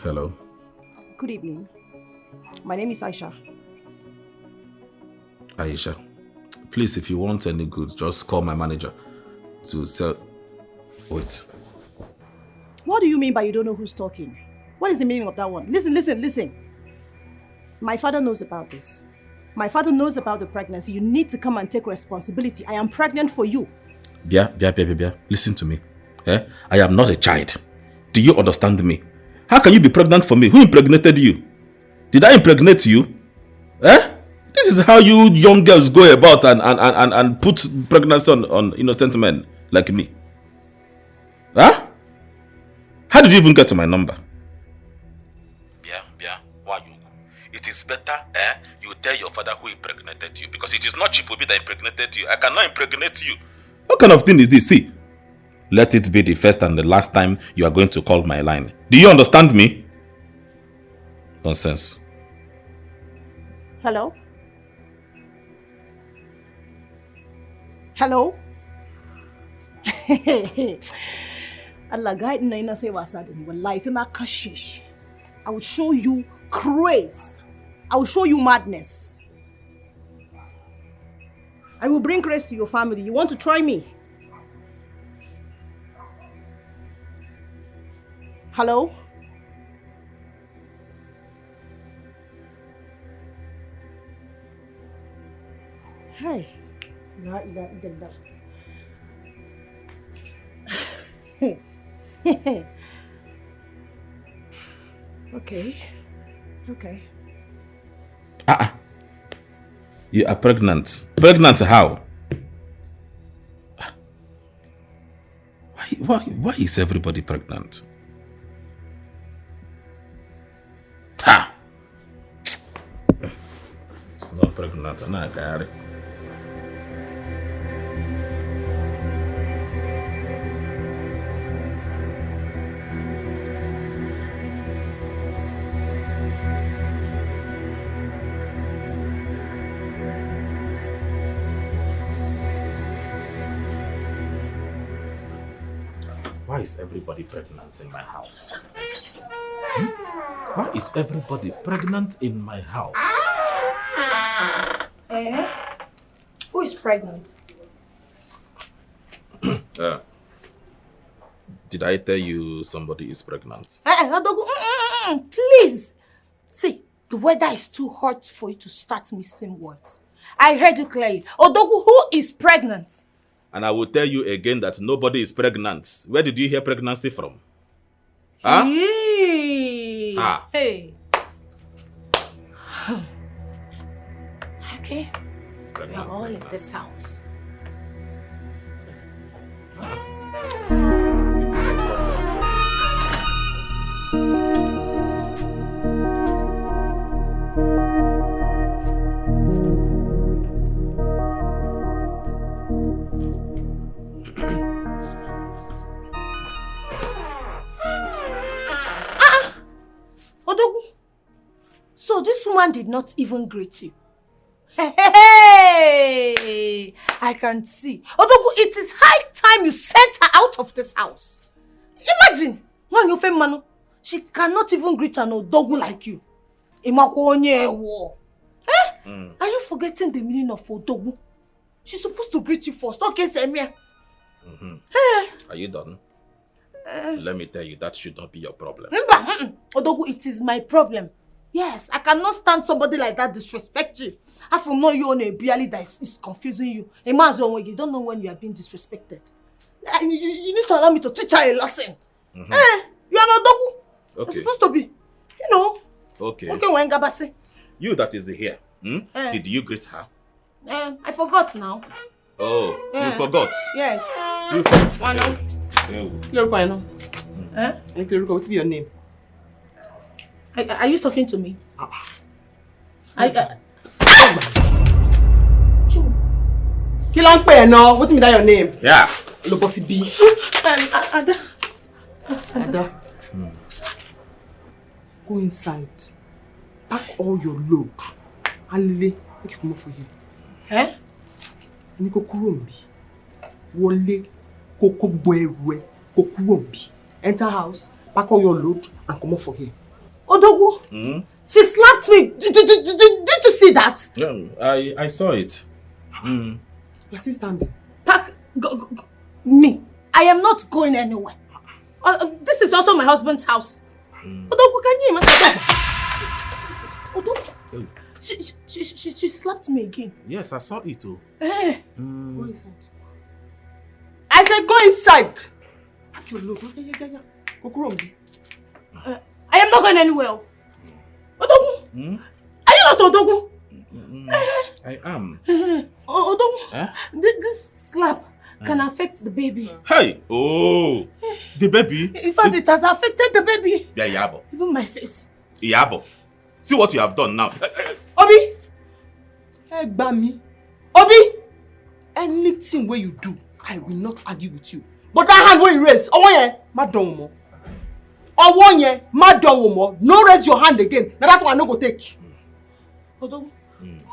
Hello. Good evening. My name is Aisha. Aisha, please, if you want any good, just call my manager to sell. Wait. What do you mean by you don't know who's talking? What is the meaning of that one? Listen. My father knows about this. My father knows about the pregnancy. You need to come and take responsibility. I am pregnant for you. Bia. Listen to me. I am not a child. Do you understand me? How can you be pregnant for me? Who impregnated you? Did I impregnate you? This is how you young girls go about and put pregnancy on innocent men like me. How did you even get to my number? Bia, why you? It is better you tell your father who impregnated you, because it is not Chief Obi that impregnated you. I cannot impregnate you. What kind of thing is this? See, let it be the first and the last time you are going to call my line. Do you understand me? Nonsense. Hello? Hello? Allah guide na ina say wasa da ni wallahi sai na kashe shi. I will show you craze. I will show you madness. I will bring grace to your family. You want to try me? Hello? Hey. Okay. You are pregnant. Pregnant how? Why is everybody pregnant? It's not pregnant. I'm not got it. Why is everybody pregnant in my house? Why is everybody pregnant in my house? Who is pregnant? Did I tell you somebody is pregnant? Please. See, the weather is too hot for you to start missing words. I heard you clearly. Odogu, who is pregnant? And I will tell you again that nobody is pregnant. Where did you hear pregnancy from? Hey. Hey. Okay. We are all in this house. So this woman did not even greet you. Hey, I can see. Odogu, it is high time you sent her out of this house. Imagine, when you fame manu, she cannot even greet an Odogu like you. Are you forgetting the meaning of Odogu? She's supposed to greet you first. Okay, Semia. Are you done? Let me tell you, that should not be your problem. Odogu, it is my problem. Yes, I cannot stand somebody like that disrespect you. I will know you on a barely that is confusing you. Imagine when you don't know when you are being disrespected. You need to allow me to teach her a lesson. You are not Odogu. Okay. You're supposed to be, you know. Okay. Okay, when Gabase. You that is here, did you greet her? I forgot now. Oh, you forgot? Yes. You forgot? Why not? What's your name? Are you talking to me? What's your name? Yeah. Lobosi B. Ada. Go inside. Pack all your load. Alile, make you come over here. Niko kurumbi. Wole koko boerwe. Enter house, pack all your load and come over here. Odogu, she slapped me. Did you see that? Yeah, I saw it. You're still standing. Pack, go. Me. I am not going anywhere. This is also my husband's house. Odogu, can you imagine? Odogu, she slapped me again. Yes, I saw it too. Go inside. I said go inside. Pack your load. Yeah. I am not going anywhere. Odogu, are you not Odogu? I am. Odogu, this slap can affect the baby. Hey! Oh! The baby? In fact, it has affected the baby. Yeah, Yabo. Even my face. Yabo. See what you have done now. Obi! Hey, Bami. Obi! Anything where you do, I will not argue with you. But that hand where you raise, madam. No raise your hand again. Now that one no go take. Odogu.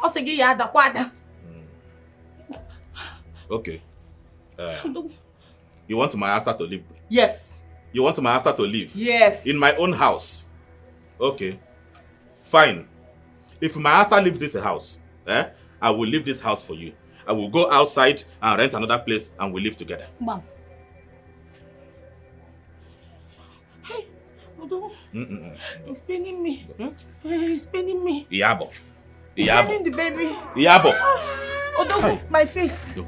Osege ya da kwada. Okay. You want my answer to leave? Yes. You want my answer to leave? Yes. In my own house? Okay. Fine. If my answer leave this house, I will leave this house for you. I will go outside and rent another place and we'll live together. Mom. Hey, Odogu. He's paining me. He's paining me. Iyabo. Paining the baby. Iyabo. Odogu, my face.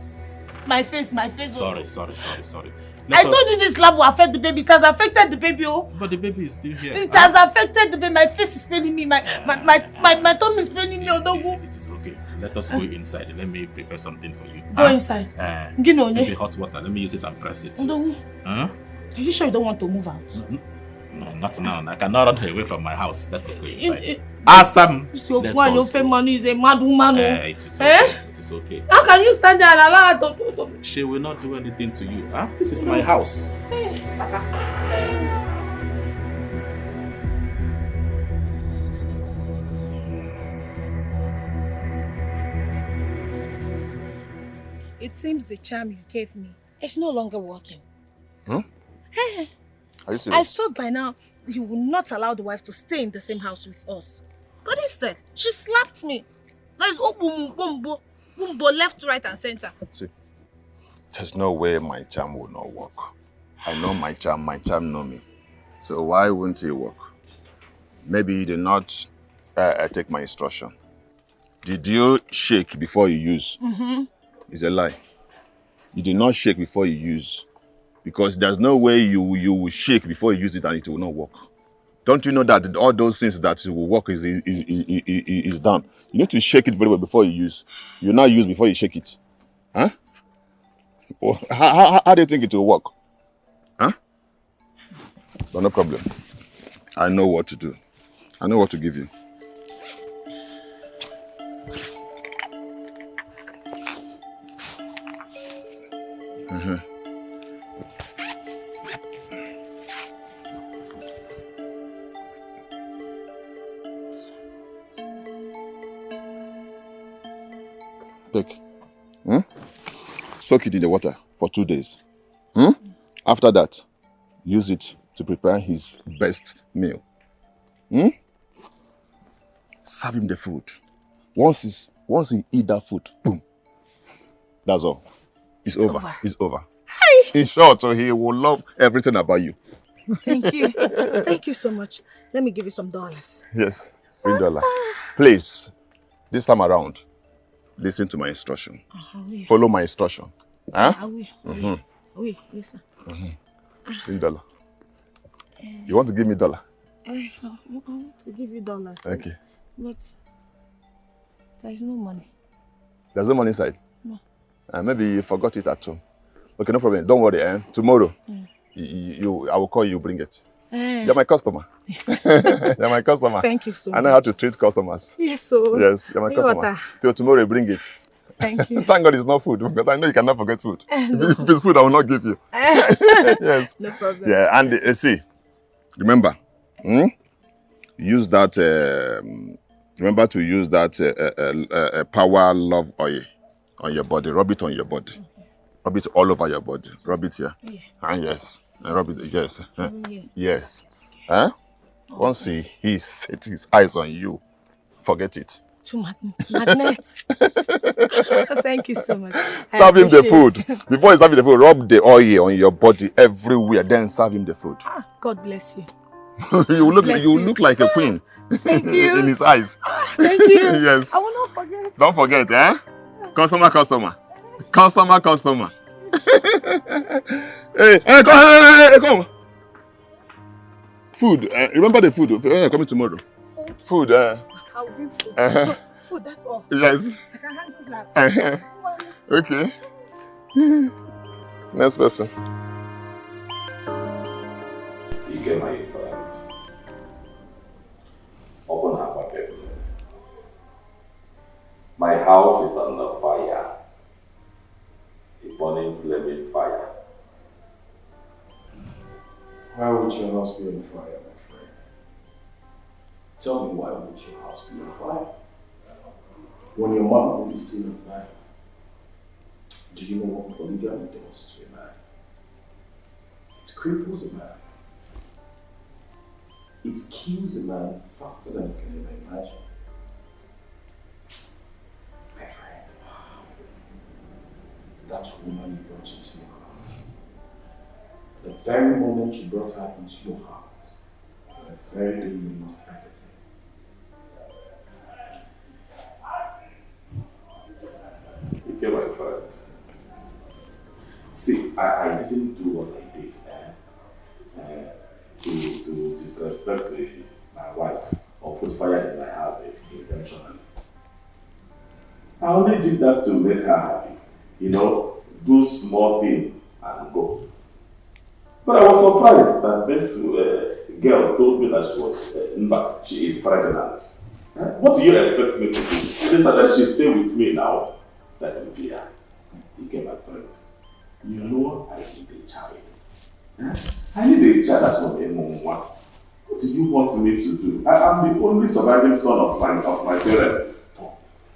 My face. Sorry. I told you this slap will affect the baby. It has affected the baby, But the baby is still here. It has affected the baby. My face is paining me. My tummy is paining me, Odogu. It is okay. Let us go inside. Let me prepare something for you. Go inside. Maybe hot water. Let me use it and press it. Odogu. Are you sure you don't want to move out? No, not now. I cannot run away from my house. Let us go inside. Awesome. So far, your family is a mad woman. It is okay. It is okay. How can you stand there and allow her to... She will not do anything to you. This is my house. It seems the charm you gave me is no longer working. Are you serious? I thought by now you would not allow the wife to stay in the same house with us. But instead, she slapped me. There's bumbo left, right, and center. See, there's no way my charm will not work. I know my charm know me. So why wouldn't it work? Maybe you did not take my instruction. Did you shake before you use? It's a lie. You did not shake before you use. Because there's no way you will shake before you use it and it will not work. Don't you know that all those things that will work is done? You need to shake it very well before you use. You not use before you shake it. Huh? How do you think it will work? Huh? But no problem. I know what to do. I know what to give you. Take. Soak it in the water for 2 days. After that, use it to prepare his best meal. Serve him the food. Once he eat that food, boom. That's all. It's over. It's over. Hi. In short, so he will love everything about you. Thank you. Thank you so much. Let me give you some dollars. Yes, $3. Please, this time around, listen to my instruction. Follow my instruction. Huh? Oui, listen. $3. You want to give me $1? I want to give you dollars. Okay. But there is no money. There's no money inside? No. Maybe you forgot it at home. Okay, no problem. Don't worry. Tomorrow, I will call you, bring it. You're my customer. Yes. You're my customer. Thank you so much. I know how to treat customers. Yes, so. Yes, you're my customer. Till tomorrow, bring it. Thank you. Thank God it's not food, because I know you cannot forget food. If it's food, I will not give you. Yes. No problem. Yeah, and see, remember, use that, remember to use that power love oil on your body. Rub it on your body. Rub it all over your body. Rub it here. Yeah. And yes. And rub it, yes. Yes. Huh? Once he sets his eyes on you, forget it. To magnet. Thank you so much. Serve him the food. Before you serve him the food, rub the oil on your body everywhere. Then serve him the food. God bless you. you look like a queen. Thank you. In his eyes. Thank you. Yes. I will not forget. Don't forget, eh? Customer. Hey, come. Food. Remember the food. Coming tomorrow. Food. I'll bring food. Food, that's all. Yes. I can handle that. Okay. Next person. You get my friend. Open up my bed. My house is under fire. A burning, flaming fire. Why would your house be on fire, my friend? Tell me, why would your house be on fire? When your mom is still on fire, do you know what polygamy does to a man? It cripples a man. It kills a man faster than you can ever imagine. My friend, that woman you brought into your house, the very moment you brought her into your house, was the very day you lost everything. You get my friend. See, I didn't do what I did to disrespect my wife or put fire in my house intentionally. I only did that to make her happy. You know, do small thing and go. But I was surprised that this girl told me that she is pregnant. What do you expect me to do? They said she stay with me now. That will be her. You get my friend. You know I need a child. I need a child that will be a mom. What do you want me to do? I am the only surviving son of my parents.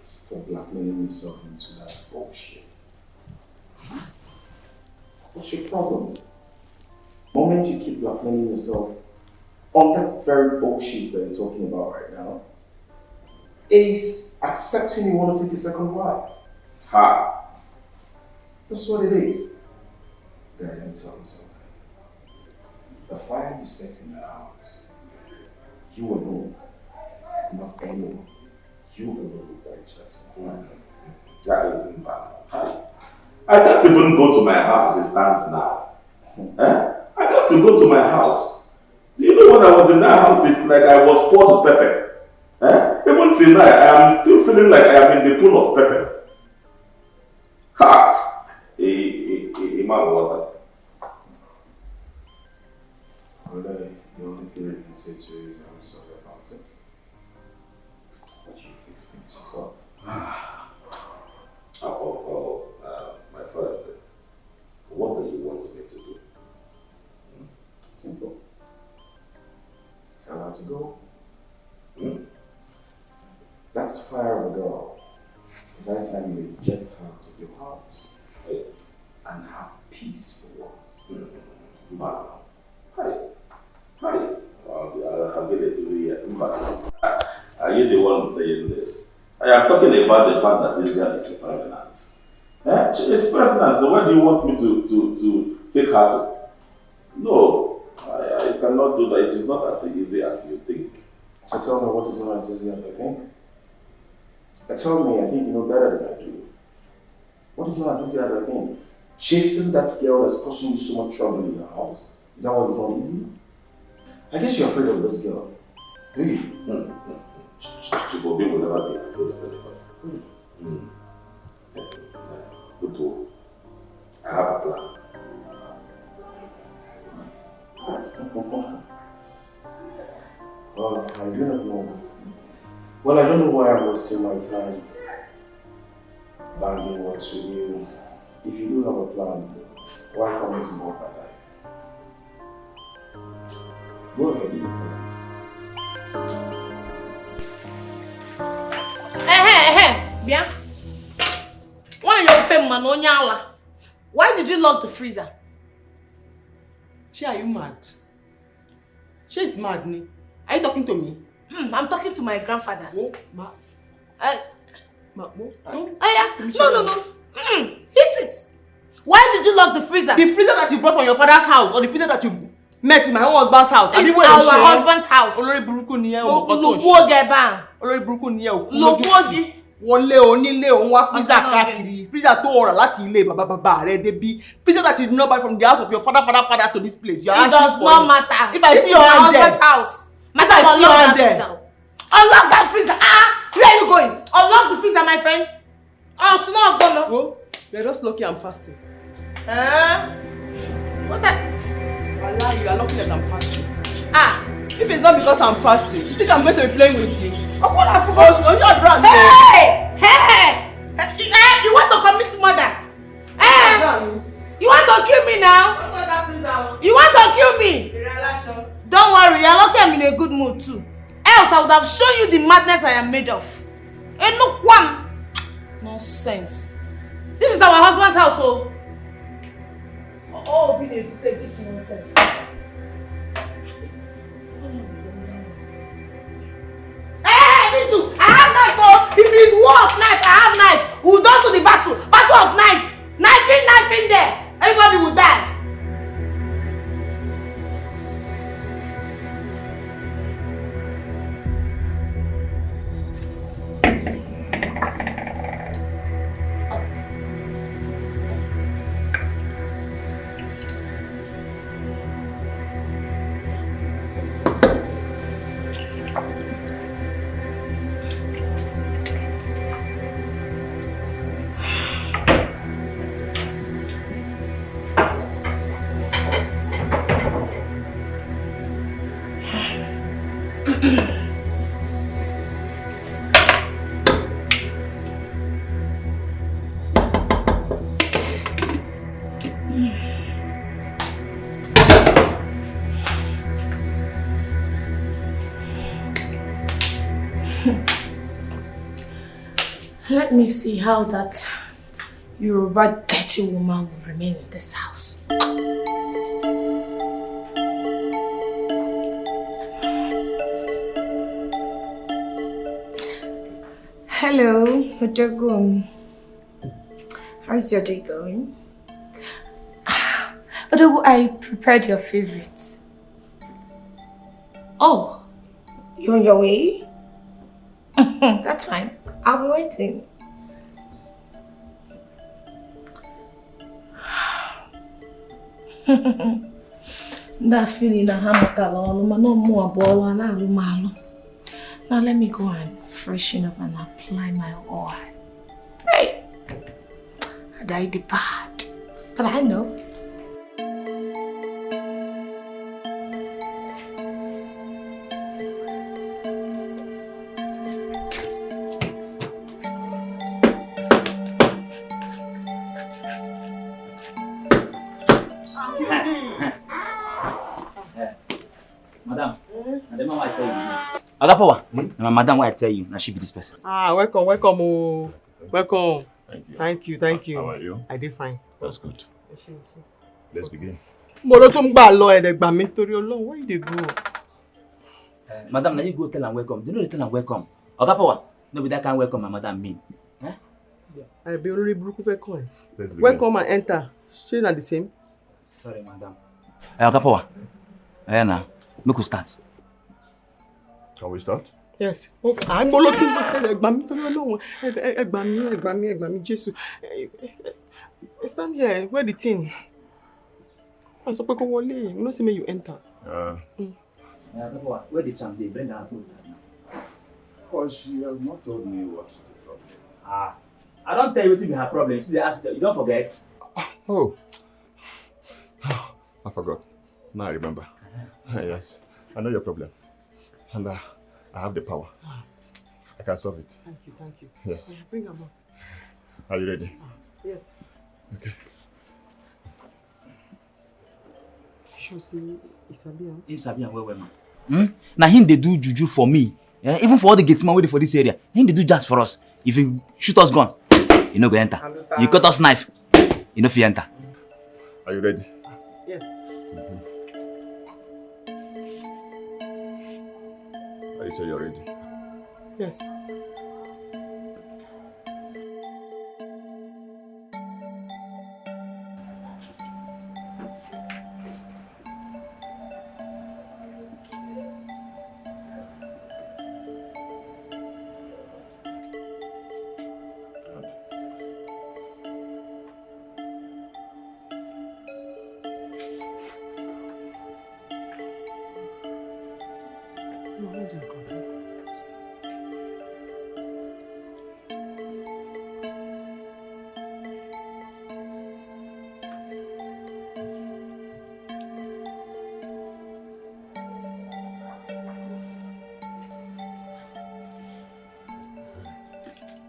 Stop blackmailing yourself into that bullshit. What's your problem? The moment you keep blackmailing yourself on that very bullshit that you're talking about right now, is accepting you want to take a second wife. Ha! That's what it is. Guy, let me tell you something. The fire you set in the house, you alone, not anyone, you alone will quench that fire. I can't even go to my house as it stands now. I got to go to my house. Do you know when I was in that house, it's like I was poured with pepper. Even tonight, I am still feeling like I am in the pool of pepper. Ha! A man water. Well, the only thing I can say to you is I'm sorry about it. But you fix things yourself. My friend, what do you want me to do? Simple. Tell her to go. That's fire of a girl. It's high time you eject her out of your house and have peace for once. Hi. I'll get it busy here. Are you the one saying this? I am talking about the fact that this girl is pregnant. She is pregnant, so where do you want me to take her to? No, I cannot do that. It is not as easy as you think. So tell me, what is not as easy as I think? Tell me, I think you know better than I do. What is not as easy as I think? Chasing that girl that's causing you so much trouble in your house. Is that what is not easy? I guess you're afraid of this girl. Do you? She will never be afraid of anybody. Good work. I have a plan. Well, I do not know. Well, I don't know why I'm wasting my time banging words with you. If you do have a plan, why come into more my life? Go ahead, you plans. Bien. Why are you femme man? Why did you lock the freezer? She, are you mad? She is mad, ni. Are you talking to me? I'm talking to my grandfathers. Oh, ma. No. Hit it. Why did you lock the freezer? The freezer that you brought from your father's house or the freezer that you met in my own husband's house? It's our husband's house. Olórí burúkú ni ẹ́ o. Olùgbò gẹ̀bà. Olórí burúkú ni ẹ́ o. Lògbògi. Wọlé onílé òun wá freezer káàkiri. Freezer tó ọ̀rà láti ilé bàbá rẹ̀ débi. Freezer that you did not buy from the house of your father to this place. You are It does not matter. If I see your hand there. This is my husband's house. If I see your hand there. Unlock that freezer. Where are you going? Unlock the freezer, my friend. Oh, it's not gonna. Oh, you're just lucky I'm fasting. What the? Wallah, you are lucky that I'm fasting. If it's not because I'm fasting, you think I'm going to be playing with you? Oh, what I forgot. Oh, you're drunk. Hey! You want to commit murder? You want to kill me now? You want to kill me? Don't worry, you're lucky I'm in a good mood too. Else I would have shown you the madness I am made of. Ain't no quam. Nonsense. This is our husband's house, so. Oh, be this nonsense. Hey, me too. I have knife, oh. If it's war of knife, I have knife. We'll go to the battle. Battle of knife. Knife in there. Everybody will die. Let me see how that Yoruba dirty woman will remain in this house. Hello, Odogun. How's your day going? Odogun, I prepared your favorites. Oh, you on your way? That's fine. I'll be waiting. That feeling that now let me go and freshen up and apply my oil. Hey! I died the bad, but I know. Madam, and the man I tell you. Agapawa, my madam, why I tell you, now she be this person. Welcome. Oh. Welcome. Thank you. Thank you. How are you? I did fine. That's good. Let's begin. Where you dey go? Madam, now you go tell and welcome. Do you know the tell and welcome? Agapawa, no be that kind welcome my madam mean. I be already broke welcome. Let's begin. Welcome and enter. She not the same. Sorry, madam. Agapawa, now, make we start. Can we start? Yes. Okay. I'm boloting. Egba Jesus. Stand here. Where the thing? I so quick wole. You know see me you enter. Agapawa, where the champ dey? Bring her close now. Because she has not told me what's the problem. I don't tell you what be her problem. See, they ask you, you don't forget. Oh. I forgot. Now I remember. Yes. I know your problem. And I have the power. I can solve it. Thank you. Yes. Bring them out. Are you ready? Yes. Okay. Sure, see, Isabian. Isabian, where man? Now him they do juju for me. Even for all the gateman waiting for this area. Him they do just for us. If you shoot us gun, you no go enter. You cut us knife, you no fit enter. Are you ready? Yes. Are you sure you're ready? Yes.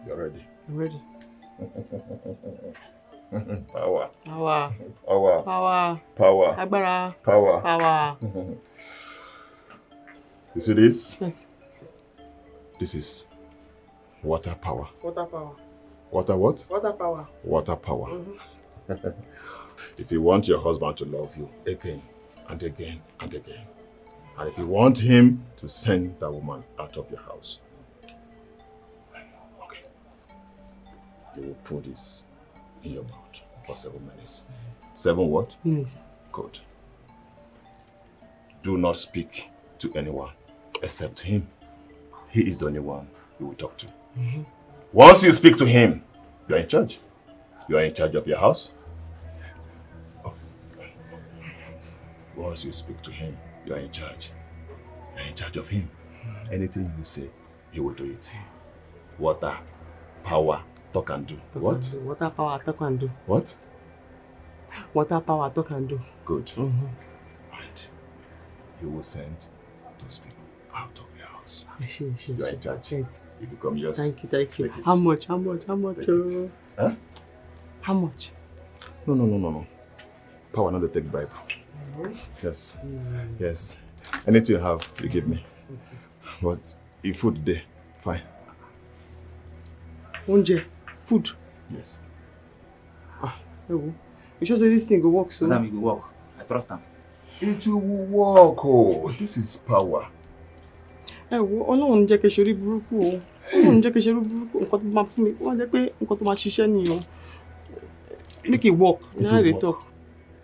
You're ready. I'm ready. Power. Power. Power. Power. Power. Agbára. Power. Power. You see this? Yes. This is water power. Water power. Water what? Water power. Water power. If you want your husband to love you again and again and again, and if you want him to send that woman out of your house, okay, you will put this in your mouth for 7 minutes. 7 what? Minutes. Good. Do not speak to anyone except him. He is the only one you will talk to. Once you speak to him, you are in charge. You are in charge of your house. Once you speak to him, you are in charge. You are in charge of him. Anything you say, he will do it. Water, power, talk and do. What? Water power, talk and do. What? Water power, talk and do. Good. And you will send those people out of your house. You are in charge. Right. You become yours. Thank you, thank you. Take it. How much? Take it. Oh? Huh? How much? No. Power, not to take bribe. Yes. Yes. Anything you have, you give me. But if food there, fine. Onje, food. Yes. You sure say this thing will work so? Madam, you go walk. I trust him. It will work. Oh, this is power. Ọlọ́run jẹ́ kí n ṣe orí burúkú o. Ọlọ́run jẹ́ kí n ṣe orí burúkú. Nǹkan tó máa fún mi, wọ́n jẹ́ pé nǹkan tó máa ṣiṣẹ́ nìyẹn. Make it work. It Now will they work. talk.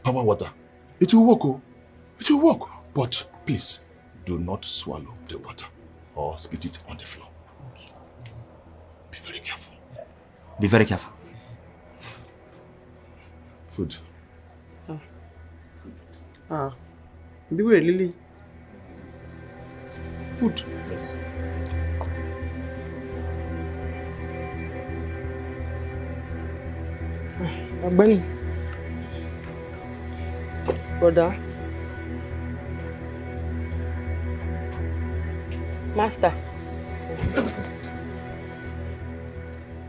Power water. It will work. Oh. It will work. But please, do not swallow the water or spit it on the floor. Be very careful. Be very careful. Food. Be very Lily. Food. Yes. Agbani. Brother. Master.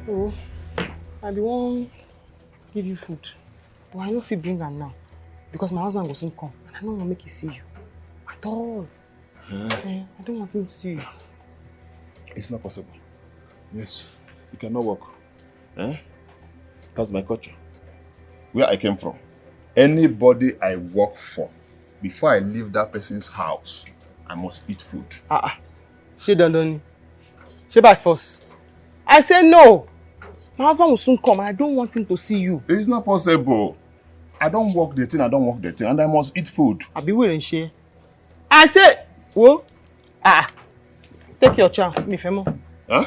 Oh, I be wan give you food. But I no fit bring am now. Because my husband go soon come. And I don't want to make him see you. At all. I don't want him to see you. It's not possible. Yes. You cannot work. Eh? That's my culture. Where I came from. Anybody I work for, before I leave that person's house, I must eat food. She done. She by force. I say no. My husband will soon come and I don't want him to see you. It's not possible. I don't work the thing, and I must eat food. I be willing share. I say, whoa. Take your chance, me femo. Huh?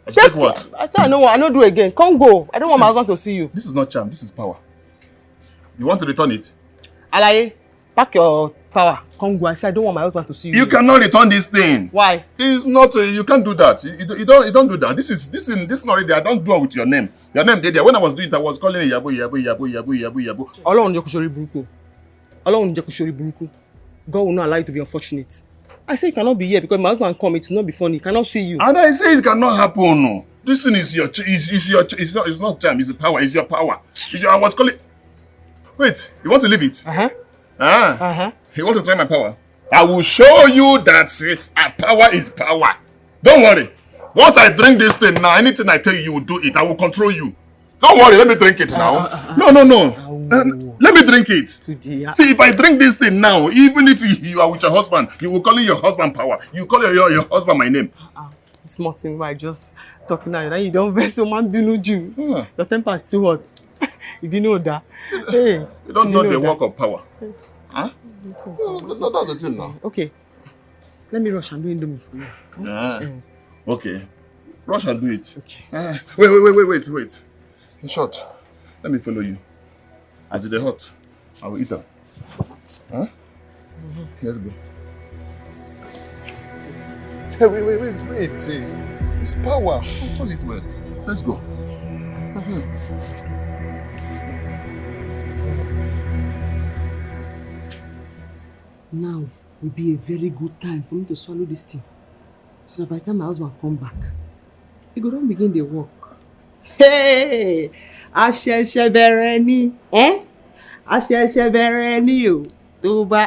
Take what? I say I no do again. Come go. I don't want my husband to see you. This is not charm, this is power. You want to return it? Alaye, pack your power. Come go. I say I don't want my husband to see you. You cannot return this thing. Why? It's not. You can't do that. You don't do that. This is not ready. I don't do it with your name. Your name there. When I was doing it, I was calling it Yabo. Ọlọ́run jẹ́ kó ṣorí burúkú. Ọlọ́run jẹ́ kó ṣorí burúkú. God will not allow you to be unfortunate. I say you cannot be here because my husband come. It will not be funny. He cannot see you. And I say it cannot happen. No. This thing is your. It's not charm. It's the power. It's your power. I was calling. Wait. You want to leave it? You want to try my power? I will show you that power is power. Don't worry. Once I drink this thing now, anything I tell you, you will do it. I will control you. Don't worry. Let me drink it now. No. Let me drink it. Today. See, if I drink this thing now, even if you are with your husband, you will call your husband power. You call your husband my name. It's not thing why just talking now. Then you don't vex your man you. Your temper is too hot. If you know that. Hey. You don't know the work of power. Huh? No, that's the thing now. Okay. Let me rush and do Indomie for you. Okay. Rush and do it. Okay. Wait. In short, let me follow you. As it's hot, I will eat them. Huh? Let's go. Hey, wait. It's power. Hold it well. Let's go. Now will be a very good time for me to swallow this thing. So that by the time my husband come back, he go don begin the work. Hey! Àṣẹ̀ṣẹ̀ bẹ̀rẹ̀ ni, àṣẹ̀ṣẹ̀ bẹ̀rẹ̀ ni o. Tó bá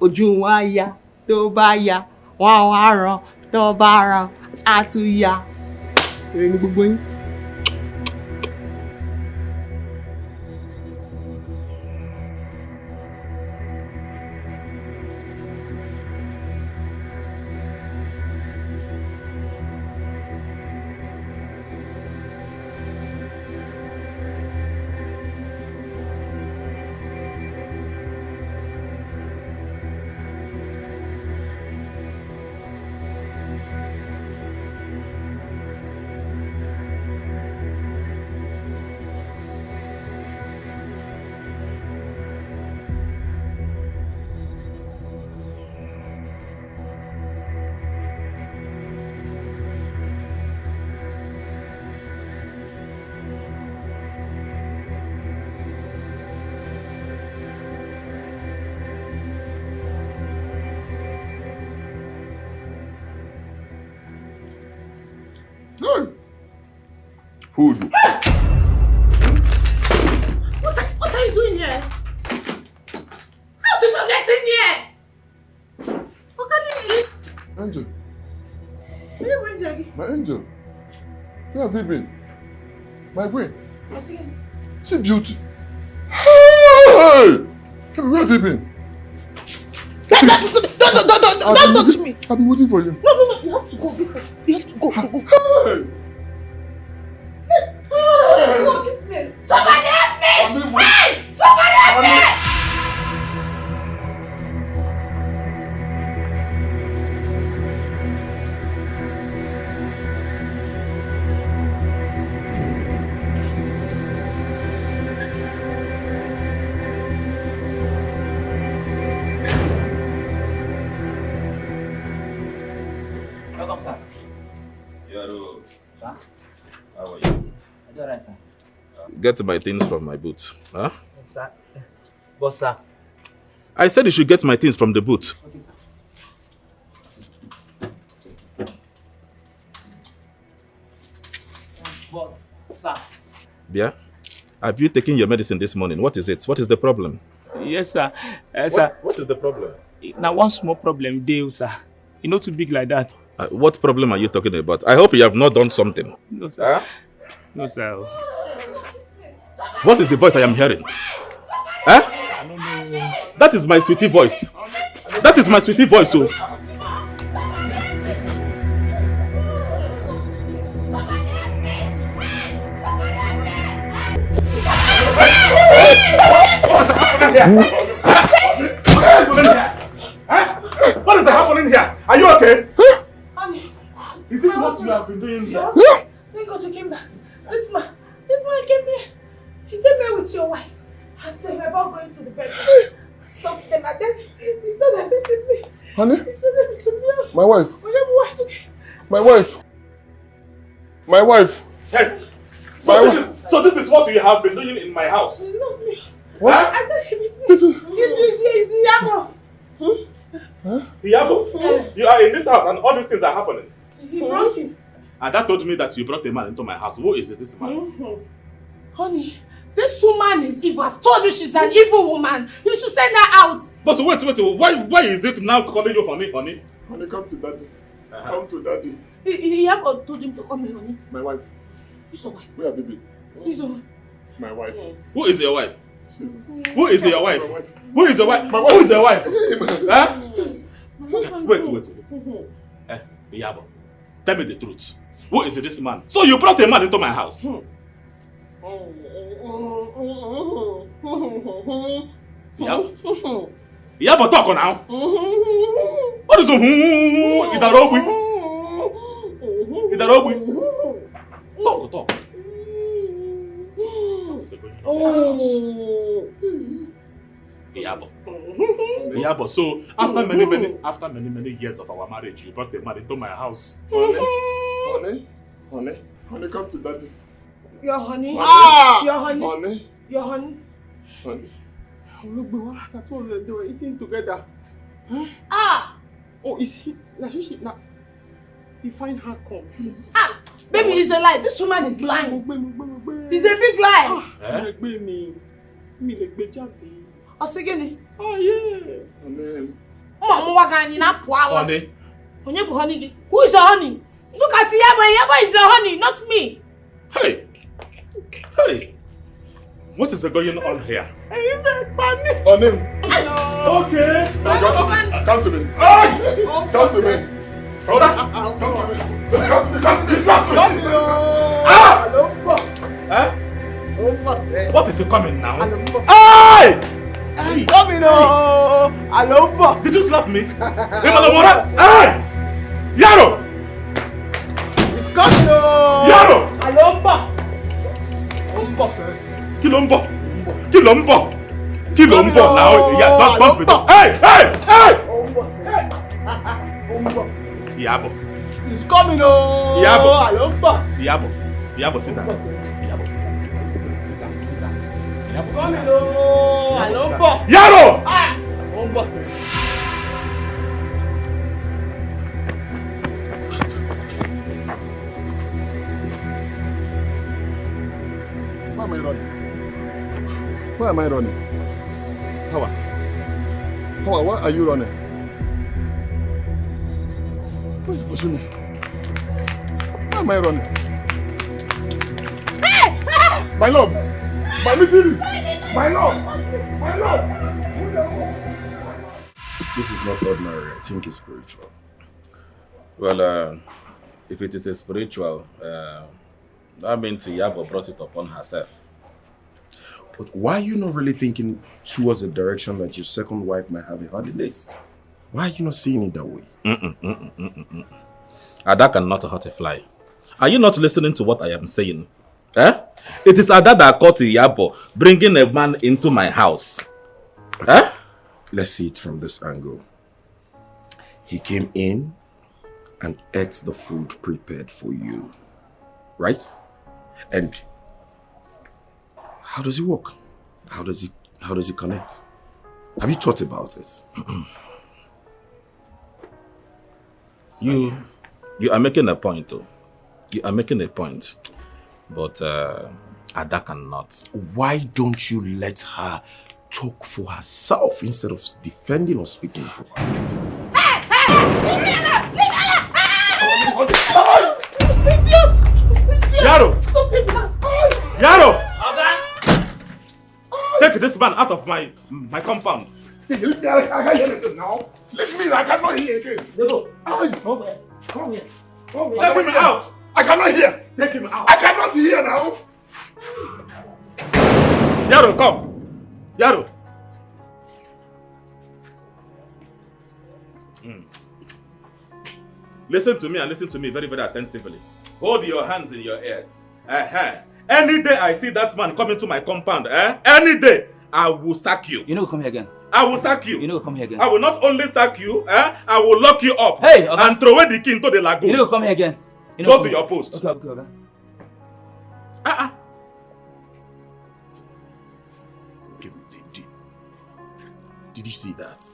ojú wa ya, tó bá ya, wọ́n á ràn, tó bá ràn, á tún ya. Èrè ni gbogbo yín. Food. What are you doing here? How did you get in here? What can you eat? Angel. Where you went, Jackie? My angel. Where have you been? My queen. What's it? See beauty. Hey! Where have you been? Don't touch me. I've been waiting for you. No. You have to go. You have to go. Hey! Somebody help me! Hey! Somebody help me! Welcome, sir. Yaro, Sir? how are you? I do alright, sir. Get my things from my boot. Huh? Yes, sir. But, sir. I said you should get my things from the boot. Okay, sir. But, sir. Bia, have you taken your medicine this morning? What is it? What is the problem? Yes, sir. Sir. What is the problem? Now, one small problem, deal, sir. You're not too big like that. What problem are you talking about? I hope you have not done something. No, sir. No, sir. What is the voice I am hearing? I don't know. That is my sweetie voice. That is my sweetie voice, so. What is happening here? Are you okay? Honey, Is this what you have been doing here? thank God you came back. This man came here. He came here with your wife. I said we're about going to the bedroom. I stopped them and then he said they're beating me. Honey? He said they're beating me. My wife. My wife. My wife. Hey! My So this is what you have been doing in my house? Not me. What? I said he beat me. This is... It's Yabo. Yabo? You are in this house and all these things are happening. He brought him. And that told me that you brought a man into my house. Who is this man? Honey, this woman is evil. I've told you she's an evil woman. You should send her out. But wait. Why is it now calling you honey? Honey, come to daddy. Come to daddy. Yabo told him to come here, honey. My wife. Who's your wife? Where have you been? Who's your wife? My wife. Who is your wife? Who is your wife? Who is your wife? Who is your wife? Huh? Wait. Iyabo, tell me the truth. Who is this man? So you brought a man into my house? Iyabo, talk now. What is Idarogui? Talk. What is going on in the house? Iyabo, so after many years of our marriage, you brought a man into my house. Honey, come to daddy. Your honey? Your honey? Your honey? Honey. Look, I told you they were eating together. Huh? Oh, is he? Now, he find her come. Baby, it's a lie. This woman is lying. It's a big lie. Osigeni. Oh yeah. Honey. Honey. Who is your honey? Look at Iyabo. Iyabo is your honey, not me. Hey. What is going on here? On him. Okay. Come to me. Hey! Come to me. Brother. Come to me. What is he coming now? Hey! He's coming, oh! Alombo! Did you slap me? Hey! Yaro! He's coming, oh! Yaro! Alombo! Kilombo now. Yeah, don't be talk. Hey! Iyabo. He's coming, oh! Iyabo, sit down. Coming, oh! Alombo! Yaro! Alombo, sir. Why am I running? Power, why are you running? Who is pushing me? Why am I running? My love! My missing! My love! This is not ordinary. I think it's spiritual. Well, if it is a spiritual, that means Iyabo brought it upon herself. But why are you not really thinking towards the direction that your second wife might have a hand in this? Why are you not seeing it that way? Ada cannot hurt a fly. Are you not listening to what I am saying? It is Ada that caught Iyabo bringing a man into my house. Let's see it from this angle. He came in and ate the food prepared for you, right? And how does he work? How does he connect? Have you thought about it? You are making a point, though. You are making a point, but Ada cannot. Why don't you let her talk for herself instead of defending or speaking for her? Hey! Leave me alone! Idiot! Yaro! Stupid man! Yaro! Take this man out of my compound. Leave me, I can't hear anything now. Leave me, I cannot hear again. Come here. Take him out! I cannot hear. Take him out! I cannot hear now. Yaro, come! Yaro! Listen to me and listen to me very, very attentively. Hold your hands in your ears. Any day I see that man coming to my compound, any day, I will sack you. You know, come here again. I will sack you. You know, come here again. I will not only sack you, I will lock you up. Hey, okay. And throw away the key into the lagoon. You know, come here again. You know, go to your post. Okay. Did you see that?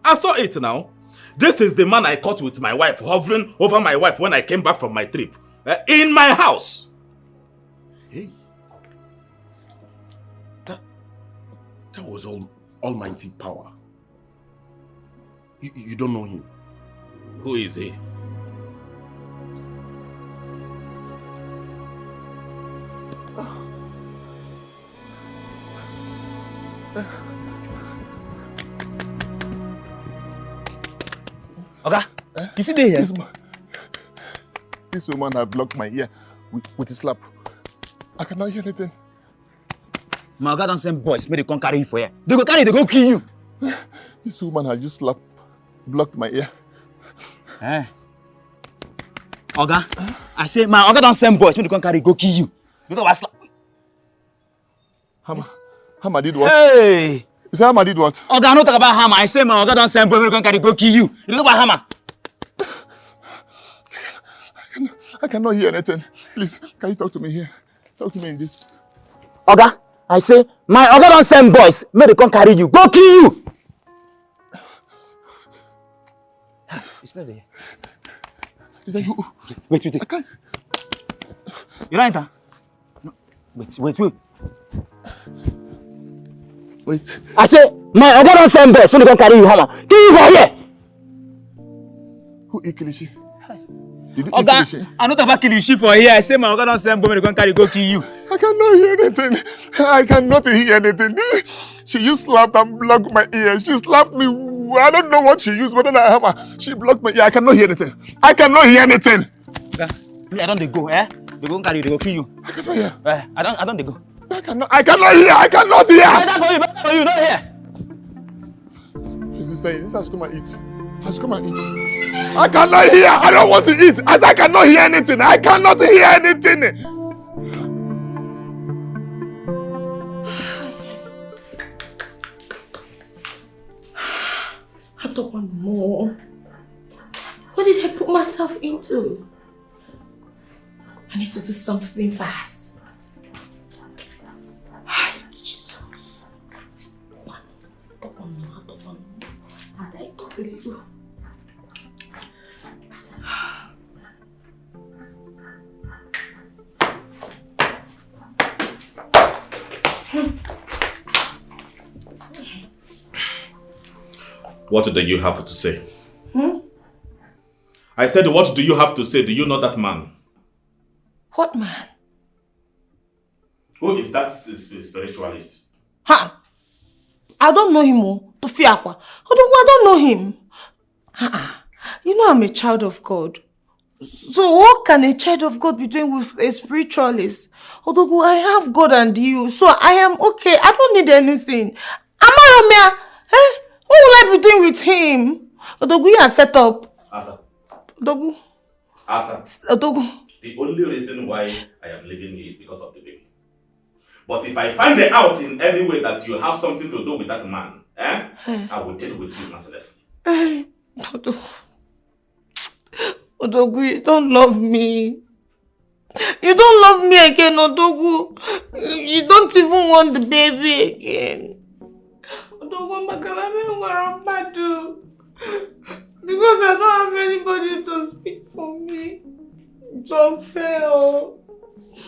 I saw it now. This is the man I caught with my wife, hovering over my wife when I came back from my trip. In my house. Hey. That was almighty power. You don't know him. Who is he? Okay? You see there here? This woman has blocked my ear with a slap. I cannot hear anything. My God don't send boys, may they come carry you for here. They go carry you, they go kill you. This woman has just blocked my ear. Oga, I say, my Oga don't send boys, may they come carry you, go kill you. Because I slap. Hammer did what? Hey! You say Hammer did what? Oga, I don't talk about hammer. I say, my Oga don't send boys, may they come carry you, go kill you. You talk about hammer. I cannot hear anything. Please, can you talk to me here? Talk to me in this. Oga, I say, my Oga don't send boys, may they come carry you, go kill you. It's not there. Is that you? Wait. I can't. You don't enter? No. Wait. I say, my Oga don't send boys, may they come carry you, hammer. Kill you for here. Who eat Kilishi? Did you eat Oga, Kilishi? I don't talk about Kilishi for here. I say, my Oga don't send boys, may they come carry you, go kill you. I cannot hear anything. I cannot hear anything. She used slap and blocked my ear. She slapped me. I don't know what she used, but then I hammer. She blocked my ear. I cannot hear anything. I cannot hear anything. Me, I don't they go, eh? They go carry you, they go kill you. I cannot hear. I don't they go. I cannot hear. I cannot hear. Better for you, don't hear. This is saying, this has come and eat. Has come and eat. I cannot hear. I don't want to eat. I cannot hear anything. I cannot hear anything. I don't want more. What did I put myself into? I need to do something fast. Hi, Jesus. I don't want more. And I don't believe you. What do you have to say? I said, what do you have to say? Do you know that man? What man? Who is that spiritualist? Ha! I don't know him, Tofiakwa. I don't know him. You know I'm a child of God. So what can a child of God be doing with a spiritualist? Odogu, I have God and you, so I am okay. I don't need anything. Amaromia, what will I be doing with him? Odogu, you are set up. Asa. Odogu. Asa. Odogu. The only reason why I am leaving you is because of the baby. But if I find out in any way that you have something to do with that man, I will deal with you mercilessly. Odogu, you don't love me. You don't love me again, Odogu. You don't even want the baby again. Odogu, because I don't have anybody to speak for me. It's unfair.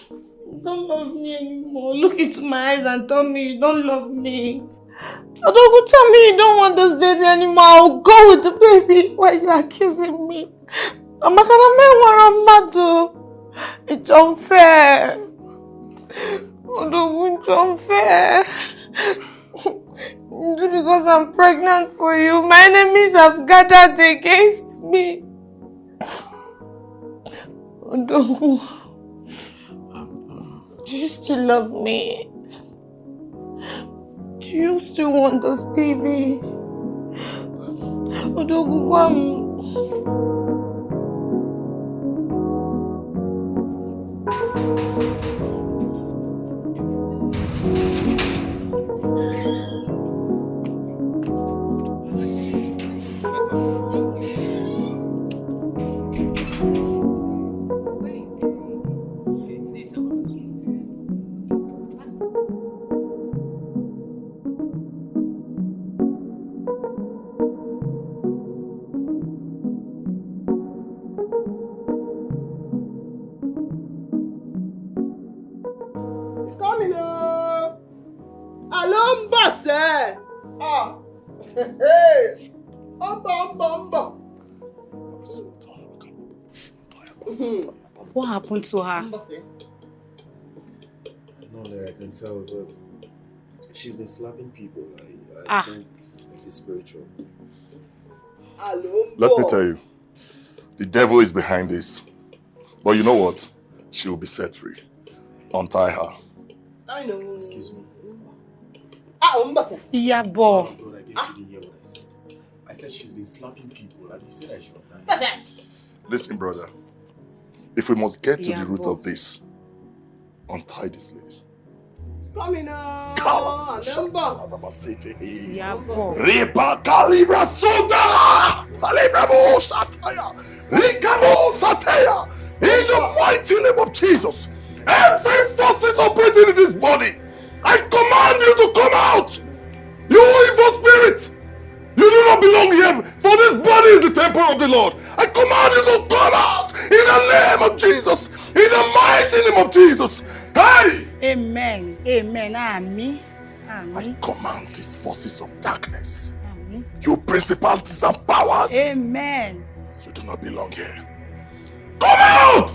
You don't love me anymore. Look into my eyes and tell me you don't love me. Odogu, tell me you don't want this baby anymore. I'll go with the baby. Why are you accusing me? It's unfair. Odogu, it's unfair. It's because I'm pregnant for you. My enemies have gathered against me. Odogu, do you still love me? Do you still want this baby? Odogu, come. What happened to her? No, Larry, I can tell, but she's been slapping people. I think it's spiritual. Let me tell you, the devil is behind this. But you know what? She will be set free. Untie her. I know. Excuse me. Yeah, boy. Lord, I guess you didn't hear what I said. I said she's been slapping people and you said I should die. Listen, brother. If we must get to Yeah, the root boy. of this, untie this lady. Coming now. Yeah, boy. Ripa calibra soda! Calibramo sataya! Ricamo sataya! In the mighty name of Jesus, every force is operating in this body. I command you to come out! You evil spirit! You do not belong here, for this body is the temple of the Lord. I command you to come out in the name of Jesus! In the mighty name of Jesus! Hey! Amen. Amen. Amen. I Amen. command these forces of darkness, Amen. you principalities and powers, Amen. you do not belong here. Come out!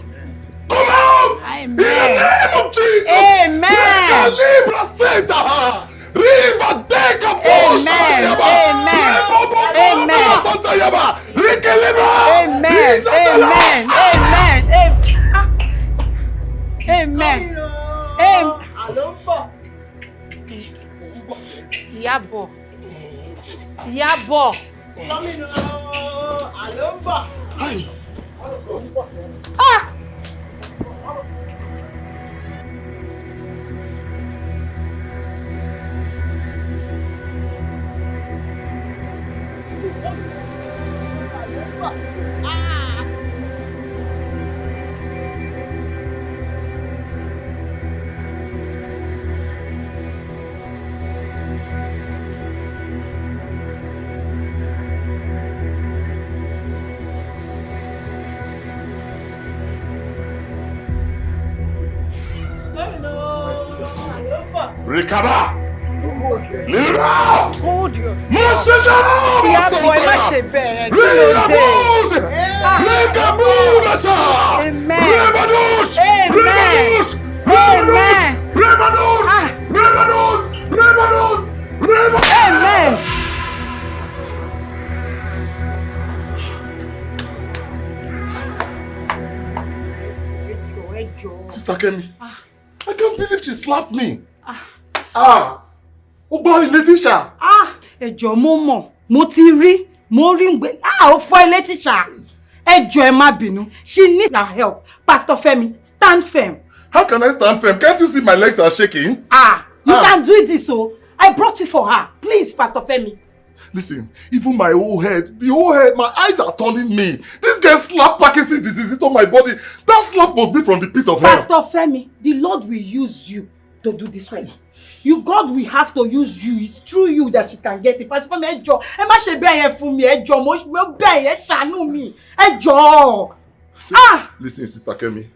Come out! Amen. In the name of Jesus! Amen. Calibra Santa! Riba Deca Amen. Amen. Amen. Amen. Amen. Amen. Yabo. Yabo. Ah! Ricaba! Lira! Hold your Moshe Yeah, boy, má ṣe bẹ̀rẹ̀ kí ló dé? Amen. Rebados! Amen. Rebados! Amen. Rebados! Ah. Rebados! Rebados! Rebados! Amen. Sister Kemi, I can't believe she slapped me. Ogbon ilé tíṣà. Ẹ jọ̀ọ́ mo mọ̀, mo ti rí, mo rí ń gbé. Ó fọ́ ilé tíṣà. Ẹ jọ̀ọ́ ẹ má bínú. She needs our help. Pastor Femi, stand firm. How can I stand firm? Can't you see my legs are shaking? You can do this, so I brought you for her. Please, Pastor Femi. Listen, even my whole head, my eyes are turning me. This girl slapped Parkinson disease into my body. That slap must be from the pit of hell. Pastor Femi, the Lord will use you to do this one. God will have to use you. It's through you that she can get it. Pastor Femi, ẹ jọ̀ọ́, ẹ má ṣe bẹ́ẹ̀ yẹn fún mi, ẹ jọ̀ọ́, mo bẹ́ẹ̀ yẹn ṣàánú mi, ẹ jọ̀ọ́. Listen, Sister Kemi,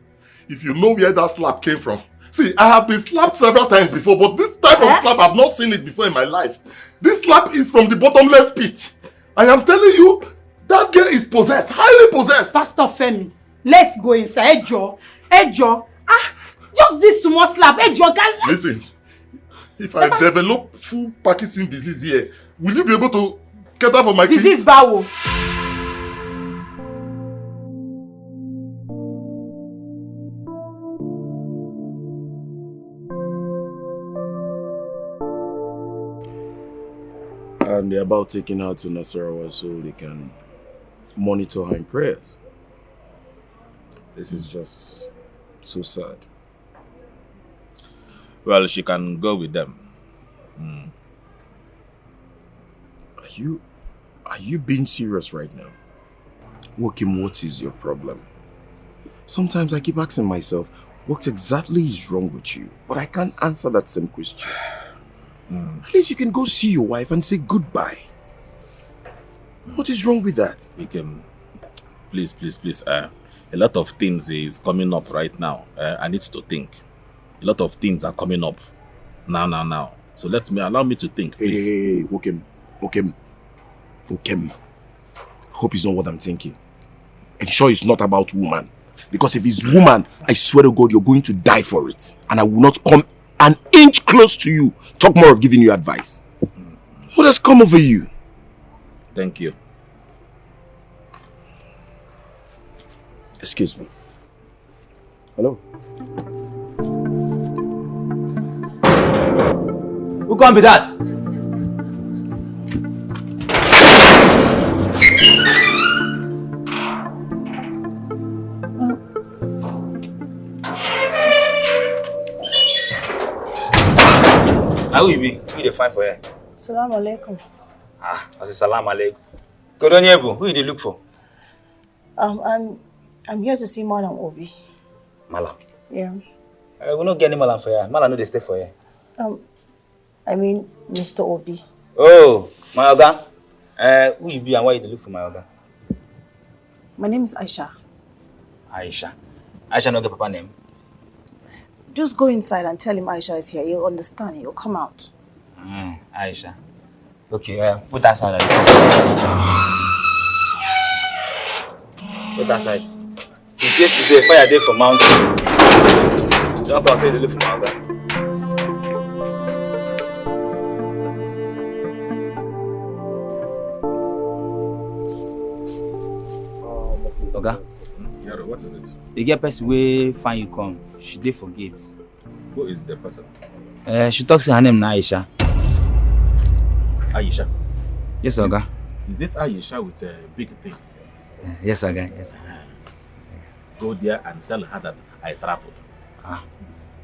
if you know where that slap came from. See, I have been slapped several times before, but this type of slap, I've not seen it before in my life. This slap is from the bottomless pit. I am telling you, that girl is possessed, highly possessed. Pastor Femi, let's go inside. Ẹ jọ̀ọ́. Just this small slap. Ẹ jọ̀ọ́, guys. Listen, if I develop full Parkinson disease here, will you be able to cater for my kids? Disease báwo? And they're about taking her to Nasarawa so they can monitor her in prayers. This is just so sad. Well, she can go with them. Are you being serious right now? Wokim, what is your problem? Sometimes I keep asking myself, what exactly is wrong with you? But I can't answer that same question. At least you can go see your wife and say goodbye. What is wrong with that? Please. A lot of things is coming up right now. I need to think. A lot of things are coming up now. So allow me to think, please. Hey, Wokim. Hope it's not what I'm thinking. And sure it's not about woman. Because if it's woman, I swear to God, you're going to die for it. And I will not come an inch close to you. Talk more of giving you advice. What has come over you? Thank you. Excuse me. Hello? Who can be that? How you be? Who you dey find for here? Salam alaikum. I say salam alaikum. Kodonyebu, who you dey look for? I'm here to see Madam Obi. Malam. Yeah. We don't get any malam for here. Malam no dey stay for here. I mean Mr. Obi. Oh, my oga. Who you be and why you dey look for my oga? My name is Aisha. Aisha. Aisha no get papa name. Just go inside and tell him Aisha is here. He'll understand. He'll come out. Aisha. Okay, put that side. Put that side. Since yesterday, fire day for mountain. Don't come say they look for my oga. Oga? Yaro, what is it? You get person wey find you come. She dey for gate. Who is the person? She talks her name na Aisha. Aisha. Yes, Oga. Is it Aisha with a big thing? Yes, Oga. Yes. Go there and tell her that I traveled.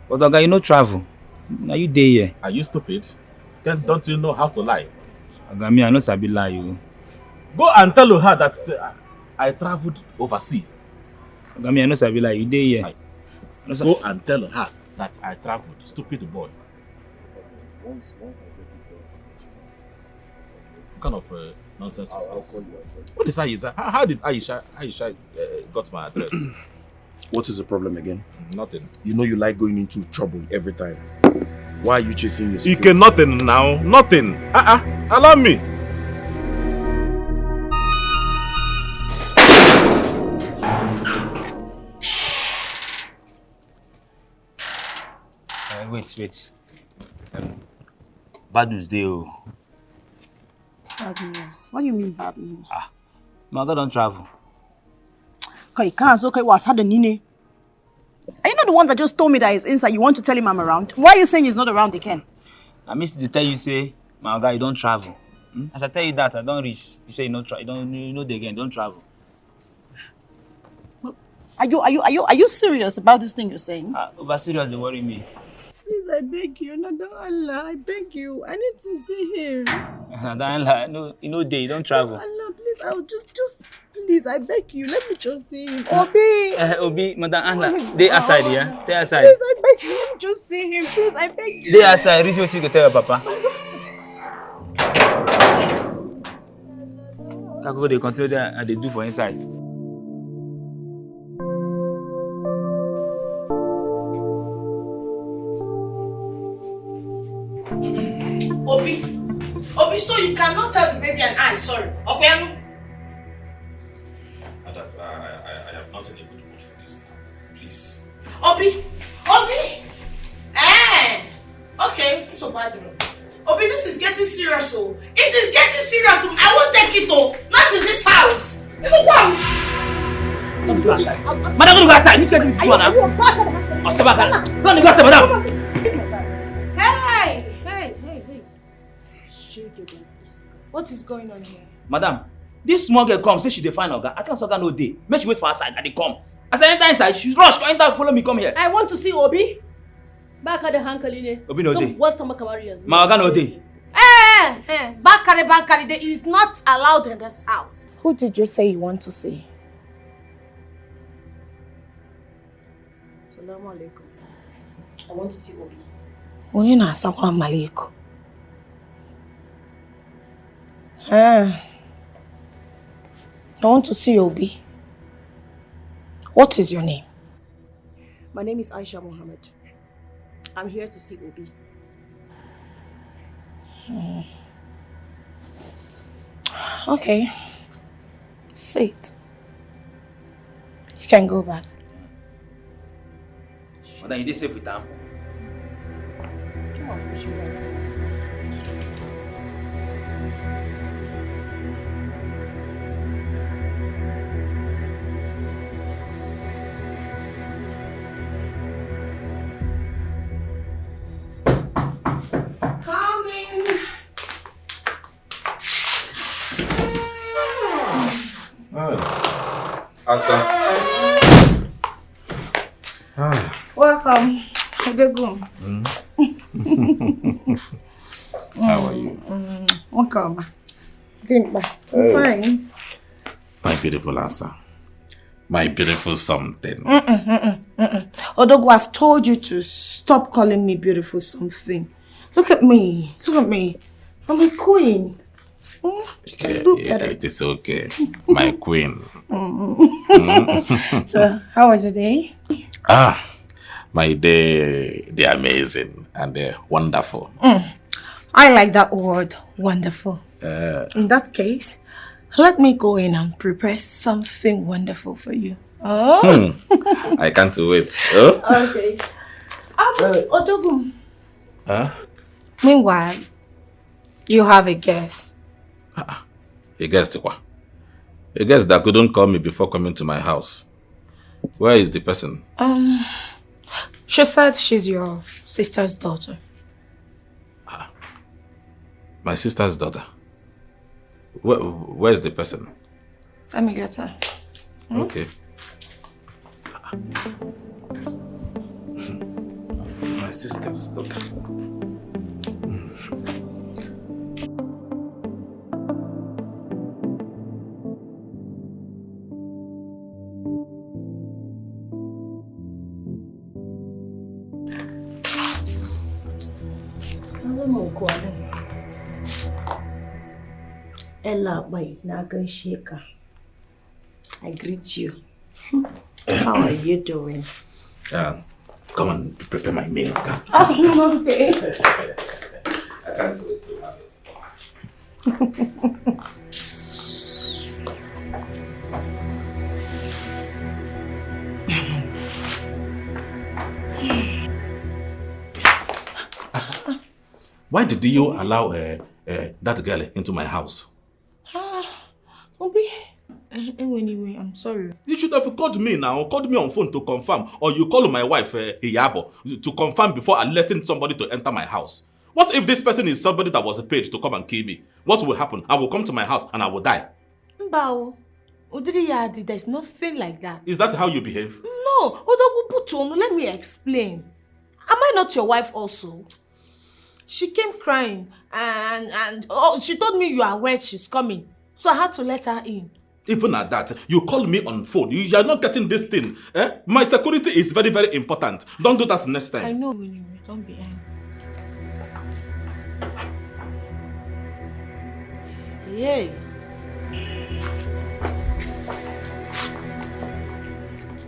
But Oga, you no travel. Now you dey here. Are you stupid? Don't you know how to lie? Oga, me I no sabi lie you. Go and tell her that I traveled overseas. Oga, me I no sabi lie. You dey here. Go and tell her that I traveled. Stupid boy. What kind of nonsense is this? What is Aisha? How did Aisha got my address? What is the problem again? Nothing. You know you like going into trouble every time. Why are you chasing your You security? can nothing now. Nothing. Allow me. Wait. Bad news dey o. Bad news? What do you mean bad news? My oga don't travel. Okay, wasa the nine. Are you not the one that just told me that he's inside? You want to tell him I'm around? Why are you saying he's not around again? I missed to tell you say, my oga, you don't travel. As I tell you that, I don't reach. You say you know the again, don't travel. Are you serious about this thing you're saying? Over serious, they worry me. Please, I beg you, Nada Allah, I beg you. I need to see him. No, you don't travel. Allah, please, I'll just please, I beg you, let me just see him. Obi! Obi, Madam Anla, they aside, yeah? They aside. Please, I beg you, let me just see him. Please, I beg you. They aside, reason what you go tell your papa. Kako they continue there and they do for inside. Obi, so you cannot tell the baby and I, sorry. Okay, I am not in a good mood for this now. Please. Obi! Okay, so bad. Obi, this is getting serious, oh. It is getting serious. I won't take it, oh. Not in this house. You know what? Madam, go outside. Which getting this one now? Don't go outside, madam. Hey. What is going on here? Madam, this small girl come, say she dey find oga. I can't oga no day. Make she wait for her side and they come. As I enter inside, she rush, come enter, follow me, come here. I want to see Obi. Back at the hankali. Obi no day. What some Kamarias? My oga no day. Bakari, he is not allowed in this house. Who did you say you want to see? Salaam alaikum. I want to see Obi. Onina Assalamu alaikum. I want to see Obi. What is your name? My name is Aisha Mohammed. I'm here to see Obi. Okay. Sit. You can go back. Madam, you dey safe with them? Come on, push me out. Asa. Welcome. Odogun. How are you? Welcome. Dimba. Fine. My beautiful Asa. My beautiful something. Odogu, I've told you to stop calling me beautiful something. Look at me. Look at me. I'm a queen. It is okay. My queen. So, how was your day? My day, they're amazing and they're wonderful. I like that word, wonderful. In that case, let me go in and prepare something wonderful for you. Oh. I can't wait. Oh? Okay. Odogun. Meanwhile, you have a guest. A guest, what? A guest that couldn't call me before coming to my house. Where is the person? She said she's your sister's daughter. My sister's daughter. Where's the person? Let me get her. Okay. My sister's daughter. Ella, wait, now go shake her. I greet you. How are you doing? Come on, prepare my meal. Okay? Oh, okay. I can't wait to have it. Asa, why did you allow that girl into my house? Obi, anyway, I'm sorry. You should have called me now, called me on phone to confirm, or you call my wife, Iyabo, to confirm before letting somebody to enter my house. What if this person is somebody that was paid to come and kill me? What will happen? I will come to my house and I will die. Mbao, Odriyadi, there's nothing like that. Is that how you behave? No, Odogu Putono, let me explain. Am I not your wife also? She came crying and she told me you are aware she's coming. So I had to let her in. Even at that, you call me on phone. You are not getting this thing. My security is very, very important. Don't do that next time. I know, anyway. Don't be angry. Yay.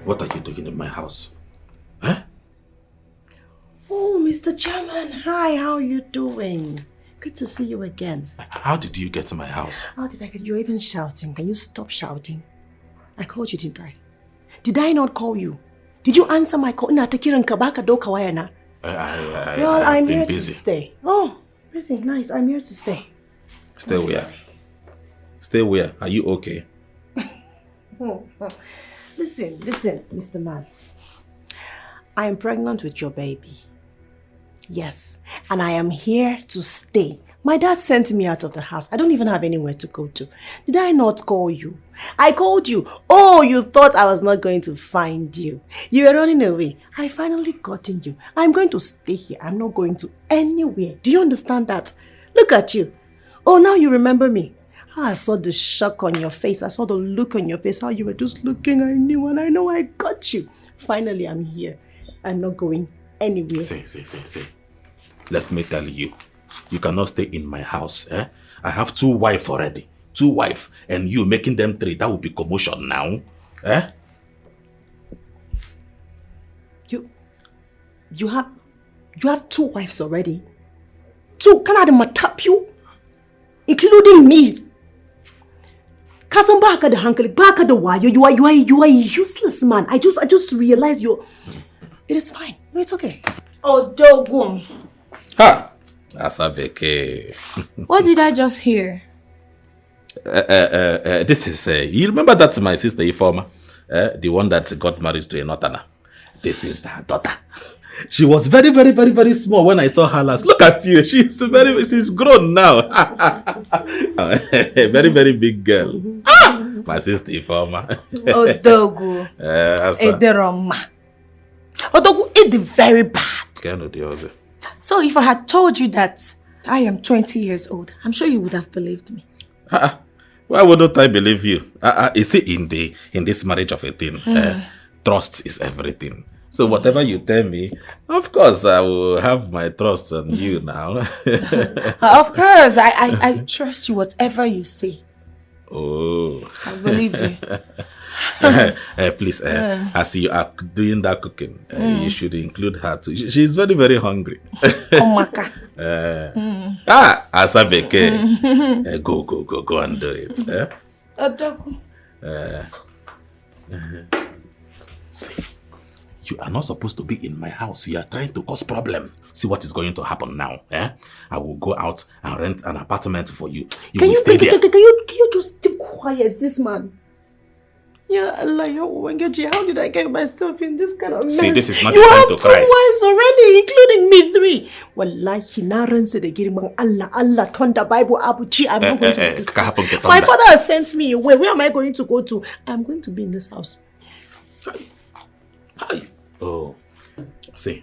What are you doing in my house? Oh, Mr. Chairman. Hi, how are you doing? Good to see you again. How did you get to my house? How did I get you? You're even shouting. Can you stop shouting? I called you, didn't I? Did I not call you? Did you answer my call? Well, I'm here busy. to stay. Oh, busy. Nice. I'm here to stay. Stay where? Stay where? Are you okay? Listen, Mr. Man. I am pregnant with your baby. Yes, and I am here to stay. My dad sent me out of the house. I don't even have anywhere to go to. Did I not call you? I called you. Oh, you thought I was not going to find you. You were running away. I finally gotten you. I'm going to stay here. I'm not going to anywhere. Do you understand that? Look at you. Oh, now you remember me. I saw the shock on your face. I saw the look on your face. How you were just looking. I knew and I know I got you. Finally, I'm here. I'm not going anywhere. See. Let me tell you. You cannot stay in my house. I have 2 wives already. 2 wives. And you making them 3. That would be commotion now. You have 2 wives already? 2? Can I tap you? Including me. Cousin Baka the Hankali, Baka the Wire. You are a useless man. I just realized you're. It is fine. No, it's okay. Oh, Dogum. Ha! Asaveke. What did I just hear? This is, you remember that my sister Ifoma? The one that got married to a Northerner. This is her daughter. She was very, very, very, very small when I saw her last. Look at you. She's grown now. Very, very big girl. My sister Ifeoma. Odogu. Ederoma. Odogu, it's very bad. So if I had told you that I am 20 years old, I'm sure you would have believed me. Why wouldn't I believe you? You see, in this marriage of a thing, trust is everything. So whatever you tell me, of course I will have my trust on you now. Of course, I trust you whatever you say. Oh. I believe you. Please, as you are doing that cooking, you should include her too. She's very, very hungry. Omaka. Asabeke. Go and do it. See, you are not supposed to be in my house. You are trying to cause problem. See what is going to happen now. I will go out and rent an apartment for you. You will stay there. Can you just keep quiet, this man? Yeah, Allah, how did I get myself in this kind of mess? See, this is not the time to cry. You have 2 wives already, including me 3. Wallahi, naran se de girman Allah, thunder Bible, Abuchi, I'm not going to this house. My father has sent me away. Where am I going to go to? I'm going to be in this house. Hi. Oh, see,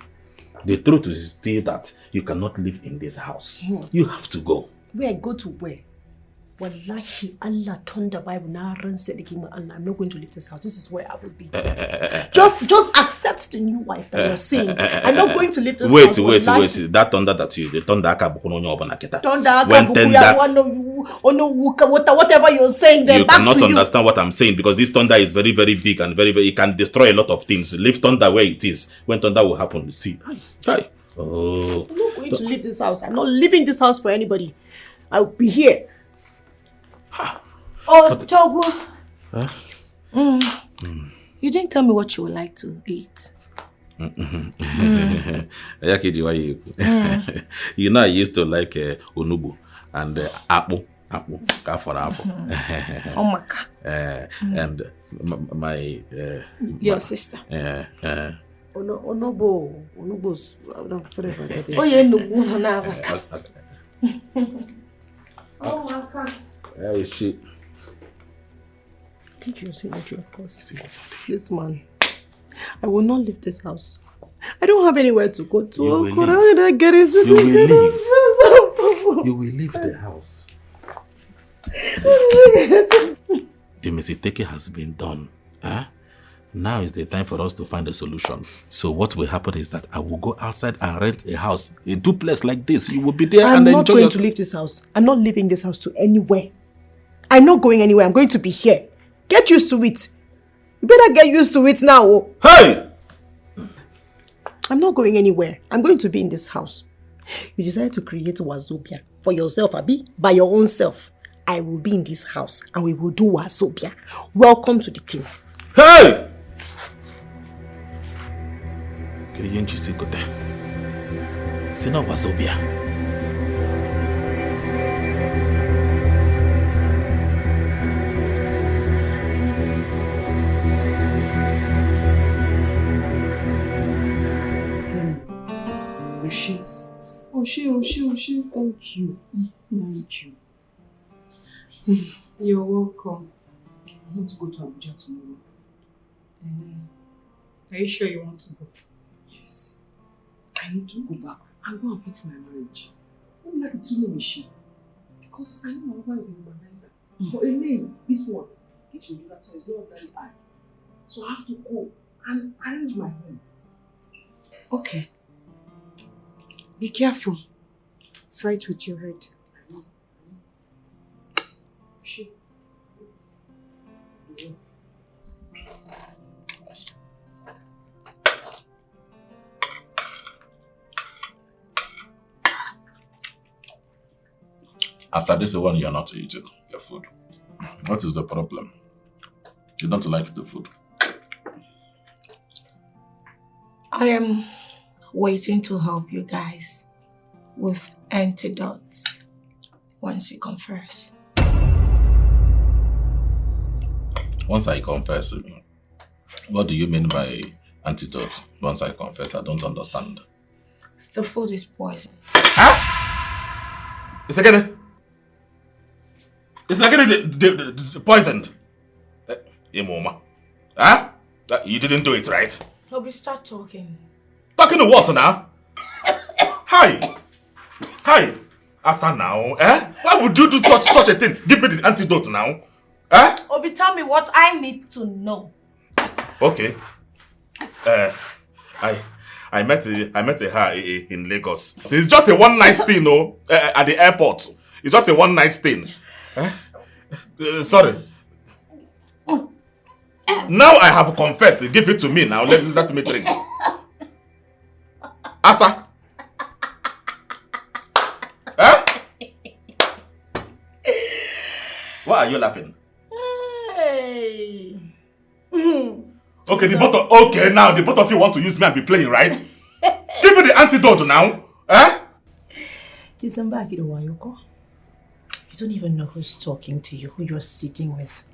the truth is still that you cannot live in this house. You have to go. Where I go to where? Wallahi, Allah, thunder Bible, naran se de girman Allah, I'm not going to leave this house. This is where I will be. Just accept the new wife that you're seeing. I'm not going to leave this house. Wait. That thunder that you, the thunder akabukuno nyobana keta. Whatever you're saying, then you back cannot to understand what I'm saying because this thunder is very, very big and very, very, it can destroy a lot of things. Leave thunder where it is. When thunder will happen, you see. Hi. Oh. I'm not going to leave this house. I'm not leaving this house for anybody. I'll be here. Oh, Togo. You didn't tell me what you would like to eat. You know, I used to like onubu and apple, kafarafu. Omaka. And my your sister. Onubo's. Oh yeah, Omaka. Where is she? Did you say that you of course? This man. I will not leave this house. I don't have anywhere to go to. You will How did I get into You this? will leave. You will leave the house. The mistake has been done. Now is the time for us to find a solution. So what will happen is that I will go outside and rent a house in 2 places like this. You will be there and enjoy yourself. I'm not going to leave this house. I'm not leaving this house to anywhere. I'm not going anywhere. I'm going to be here. Get used to it. You better get used to it now. Hey! I'm not going anywhere. I'm going to be in this house. You decided to create Wazobia for yourself, Abi, by your own self. I will be in this house and we will do Wazobia. Welcome to the team. Hey! Sina Wazobia. Oshi, thank you. Thank you. You're welcome. I want to go to Abuja tomorrow. Are you sure you want to go? Yes. I need to go back and go and fix my marriage. I don't like to know she. Because I know my husband is a womanizer. But Elaine, this one, get your daughter, so it's not very high. So I have to go and arrange my home. Okay. Be careful. Fight with your head. I know. She. Asa, this is the one you're not eating your food. What is the problem? You don't like the food? I am waiting to help you guys with antidotes once you confess. Once I confess, what do you mean by antidote? Once I confess, I don't understand. The food is poison. It's again. It's like the poisoned. Imoma. Huh? You didn't do it, right? Obi, start talking. Talking to what now? Hi. Hi. Asa now, eh? Why would you do such a thing? Give me the antidote now. Eh? Obi, tell me what I need to know. Okay. I met her in Lagos. So it's just a one night stay, no? At the airport. It's just a one night stay. Sorry. Now I have confessed. Give it to me now. Let me drink. Asa. Huh? Why are you laughing? Hey. Okay, now the both of you want to use me and be playing, right? Give me the antidote now. Eh? You don't even know who's talking to you, who you're sitting with.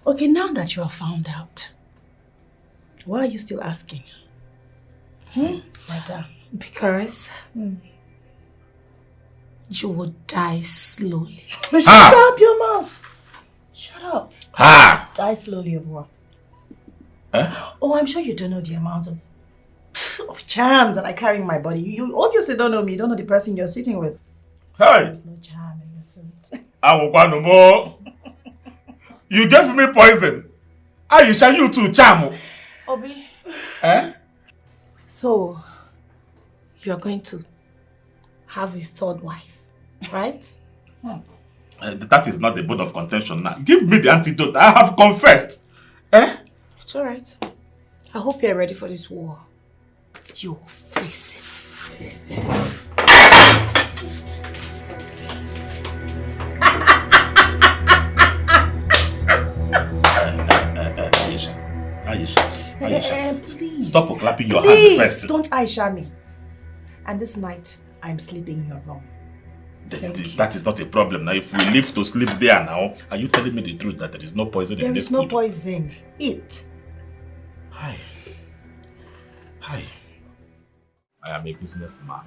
Okay, now that you have found out, why are you still asking? Madam, because you will die slowly. Shut up your mouth! Shut up. Die slowly of what? Oh, I'm sure you don't know the amount of charms that I carry in my body. You obviously don't know me. You don't know the person you're sitting with. There's no charm in your food. You gave me poison. Aisha, you too, charm. Obi. Eh? So, you're going to have a third wife, right? That is not the bone of contention now. Give me the antidote. I have confessed. Eh? It's alright. I hope you're ready for this war. You'll face it. Aisha. Please. Stop clapping your hands first. Please, don't Aisha me. And this night, I'm sleeping in your room. That is not a problem. Now, if we live to sleep there now, are you telling me the truth that there is no poison in this food? There is no poison. Eat. Hi. I am a businessman.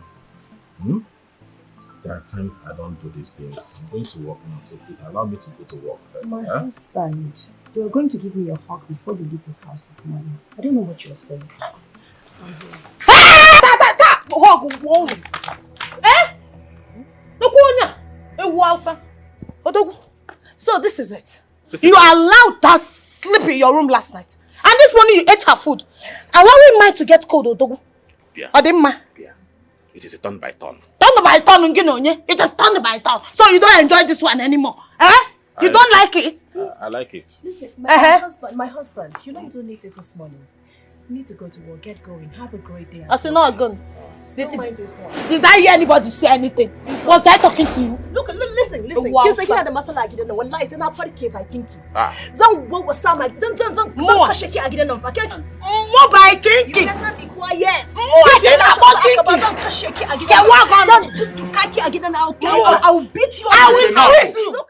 There are times I don't do these things. I'm going to work now, so please allow me to go to work first. My husband, you were going to give me a hug before you leave this house this morning. I don't know what you're saying. So this is it. You allowed that sleep in your room last night. And this morning you ate her food. Allowing mine to get cold, Odogu. Yeah. Odimma. Yeah. It is a turn by turn. Turn by turn, it is turned by turn. So you don't enjoy this one anymore. You don't like it? I like it. Listen, my husband, you know you don't need this morning. You need to go to work, get going, have a great day. I said no again. Don't mind this one. Did I hear anybody say anything? Was I talking to you? Look, listen. Wow, Kids are the masala again. No, wallahi, say na party cake I kinky. Zan kashe ki again no fakir. Mo by kinky. You better be quiet. I cannot about kinky. Zan kashe ki again. Get what gone? Zan kaki again and I'll beat you. I will squeeze you.